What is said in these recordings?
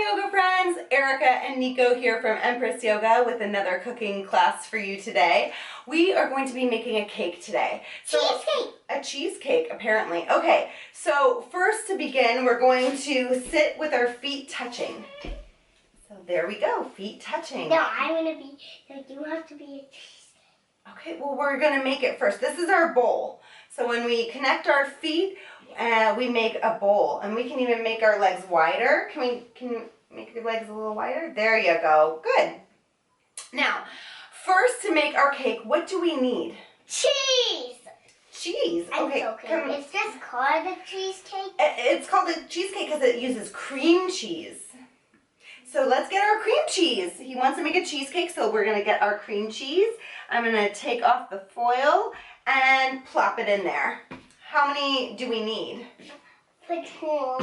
yoga friends, Erica and Niko here from Empress Yoga with another cooking class for you today. We are going to be making a cake today. Cheesecake! A cheesecake, apparently. Okay, so first to begin, we're going to sit with our feet touching. So there we go, feet touching. No, you have to be a cheesecake. Okay, well we're gonna make it first. This is our bowl. So when we connect our feet, we make a bowl, and we can even make our legs wider. Can you make your legs a little wider? There you go. Good. Now, first to make our cake, what do we need? Cheese. Cheese. Okay. It's just called a cheesecake. It's called a cheesecake because it uses cream cheese. So let's get our cream cheese. He wants to make a cheesecake, so we're gonna get our cream cheese. I'm gonna take off the foil and plop it in there. How many do we need? Put two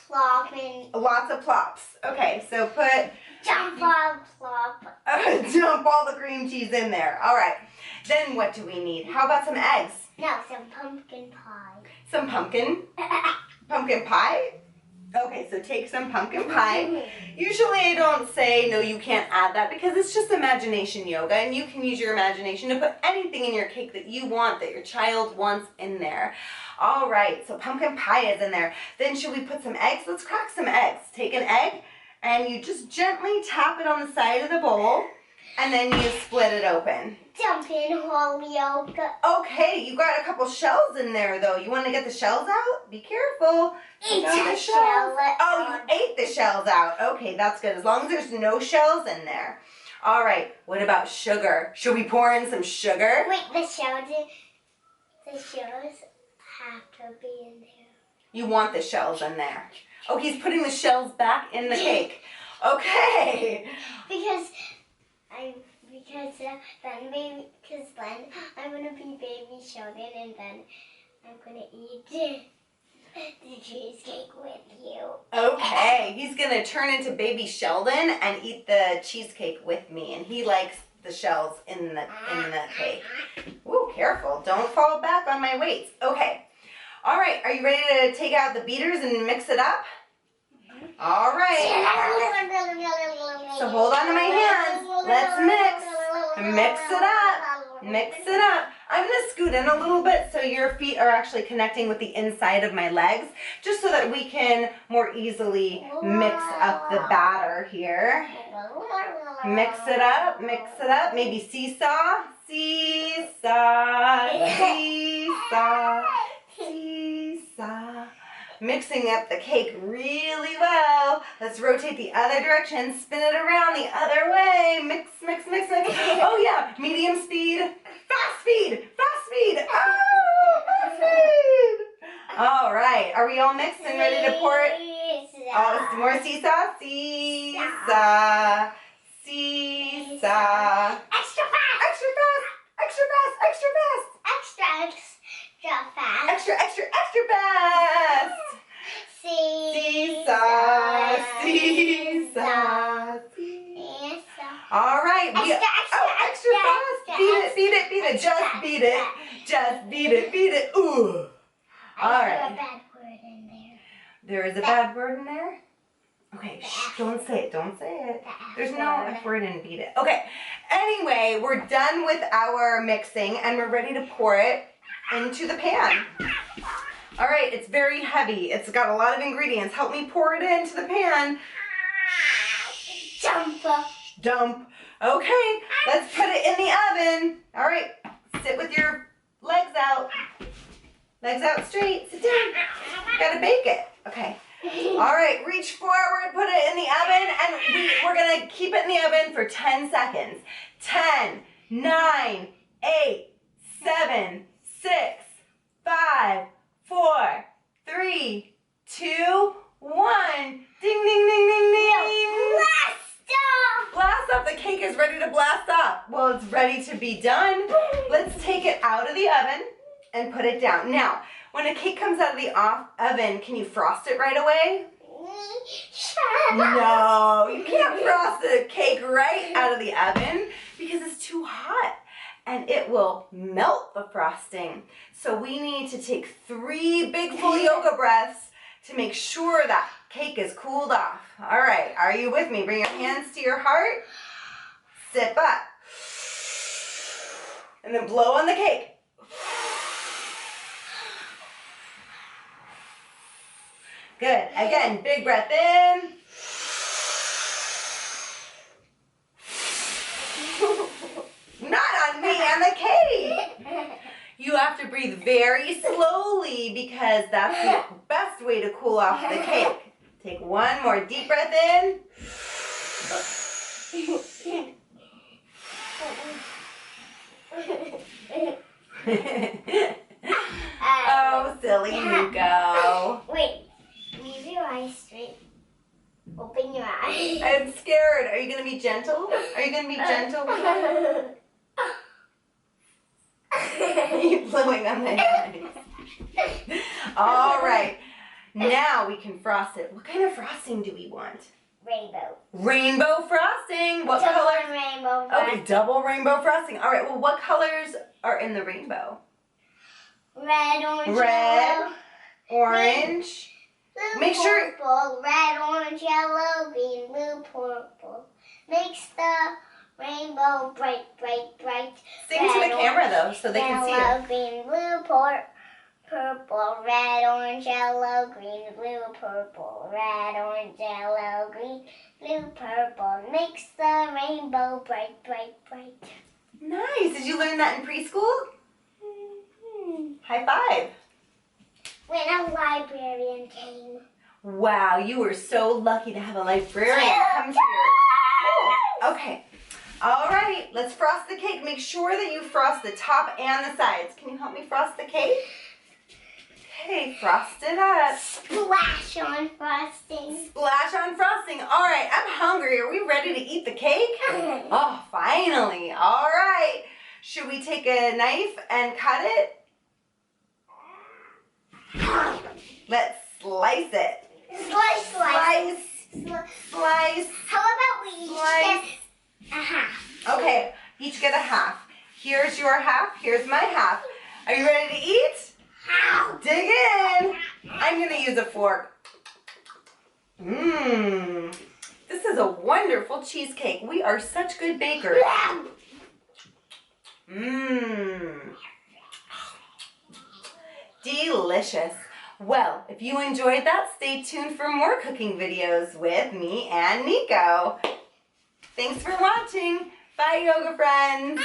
plopping. Lots of plops. Okay, so put... Jump on plop. Dump all the cream cheese in there. All right. Then what do we need? How about some eggs? No, some pumpkin pie. Some pumpkin pie? Okay, so take some pumpkin pie. Usually I don't say, no, you can't add that because it's just imagination yoga, and you can use your imagination to put anything in your cake that you want, that your child wants in there. All right, so pumpkin pie is in there. Then should we put some eggs? Let's crack some eggs. Take an egg, and you just gently tap it on the side of the bowl, and then you split it open. Jump in, Holyoke. Okay, you got a couple shells in there, though. You want to get the shells out? Be careful. Eat the shell. Oh, you ate the shells out. Okay, that's good. As long as there's no shells in there. All right, what about sugar? Should we pour in some sugar? Wait, the shells have to be in there. You want the shells in there. Oh, he's putting the shells back in the cake. Okay. Because then I'm gonna be baby Sheldon, and then I'm gonna eat the cheesecake with you. Okay, he's gonna turn into baby Sheldon and eat the cheesecake with me, and he likes the shells in the cake. Ooh, careful! Don't fall back on my weights. Okay. All right. Are you ready to take out the beaters and mix it up? All right. So hold on to my hands. Let's mix. Mix it up. Mix it up. I'm going to scoot in a little bit so your feet are actually connecting with the inside of my legs, just so that we can more easily mix up the batter here. Mix it up. Mix it up. Maybe seesaw. Seesaw. Seesaw. Seesaw. Mixing up the cake really well. Let's rotate the other direction, spin it around the other way. Mix, mix, mix, mix. Oh yeah, medium speed, fast speed, fast speed. Oh, fast speed. All right, are we all mixed and ready to pour it? Oh, some more seesaw. Seesaw, seesaw. Extra fast. Extra fast, extra fast, extra fast. Extra fast. Extra, extra, extra fast. Seesaw, seesaw, seesaw. All right. Extra fast. Beat it, beat it, beat it. Just beat it. Just beat it, beat it. Ooh. All right. There's a bad word in there. There is a bad word in there? Okay, shh, don't say it, don't say it. There's no F word in beat it. Okay, anyway, we're done with our mixing and we're ready to pour it into the pan. All right, it's very heavy. It's got a lot of ingredients. Help me pour it into the pan. Dump. Dump. Okay, let's put it in the oven. All right, sit with your legs out. Legs out straight. Sit down. Gotta bake it. Okay. All right, reach forward, put it in the oven, and we're gonna keep it in the oven for 10 seconds. 10, 9, 8, 7, 6, 5, 4, 3, 2, 1. Ding, ding, ding, ding, ding. Blast off. Blast off. The cake is ready to blast off. Well, it's ready to be done. Let's take it out of the oven and put it down. Now, when a cake comes out of the oven, can you frost it right away? No, you can't frost a cake right out of the oven because it's too hot and it will melt the frosting. So we need to take 3 big full yoga breaths to make sure that cake is cooled off. All right, are you with me? Bring your hands to your heart. Sip up. And then blow on the cake. Good. Again, big breath in. Not on me, on the cake. You have to breathe very slowly because that's the best way to cool off the cake. Take one more deep breath in. Oh, silly Niko. Wait, leave your eyes straight. Open your eyes. I'm scared. Are you going to be gentle? Are you going to be gentle? You're blowing on my eyes. All right. Now we can frost it. What kind of frosting do we want? Rainbow. Rainbow frosting. What Double color? rainbow. Okay, double rainbow frosting. All right. Well, what colors are in the rainbow? Red, orange, Red, yellow. orange. Blue, Make sure- purple, red, orange, yellow, green, blue, purple. Makes the rainbow bright, bright, bright. Sing to the camera though, so they can see you. Yellow, green, blue, purple, red, orange, yellow, green, blue, purple, red, orange, yellow, green, blue, purple. Makes the rainbow bright, bright, bright. Nice. Did you learn that in preschool? High five. When a librarian came. Wow, you were so lucky to have a librarian come to your... Oh, okay. All right, let's frost the cake. Make sure that you frost the top and the sides. Can you help me frost the cake? Okay, frost it up. Splash on frosting. Splash on frosting. All right, I'm hungry. Are we ready to eat the cake? Oh, finally. All right. Should we take a knife and cut it? Let's slice it. Slice, slice. Slice. How about we each Slice. get a half? Okay, each get a half. Here's your half. Here's my half. Are you ready to eat? Dig in. I'm going to use a fork. Mmm. This is a wonderful cheesecake. We are such good bakers. Mmm. Delicious. Well, if you enjoyed that, stay tuned for more cooking videos with me and Niko. Thanks for watching. Bye, yoga friends.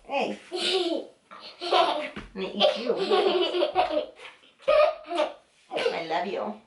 Hey, I'm gonna eat you. I love you.